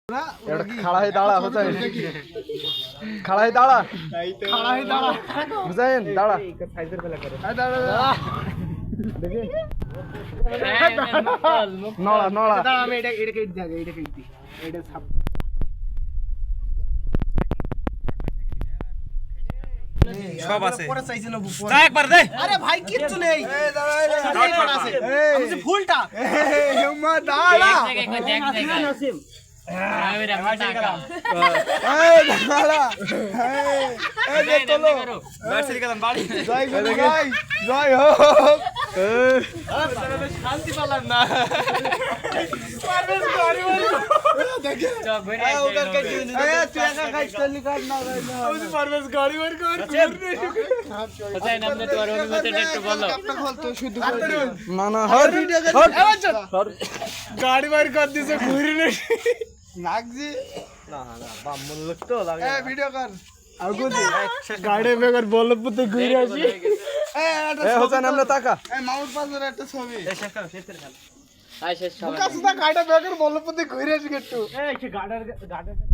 खड़ा है दाड़ा हुसैन खड़ा है दाड़ा हुसैन दाड़ा देखिए नौड़ा नौड़ा সব আছে যা একবার দে আরে ভাই কিচ্ছু নেই আমি ফুলটা হেমা দাড়া দাড়া এই চলো বাড়ি গেলাম বাড়ি জয় গুরু জয় হোক শান্তি পেলাম না দেখে ওদের কেটে নি তুই একা খাই চলি কাট না আমি পারবেশ গাড়ি বার কর হোসেন আপনি তোমার অনুমতিটা একটু বলো না না হট গাড়ি বার কর দিছে ঘুরে নে লাগজি না না বামন লোক তো লাগে এ ভিডিও কর গাড়ি বেগর বলপুতে ঘুরে আসি এ হোসেন আমরা তাকা এ মাউস পাসের একটা ছবি শেষ কর শেষ করে আই শেষ সব কাছে গাড়িটা বেগর বলপুতে ঘুরে আসি একটু এই গাড়ার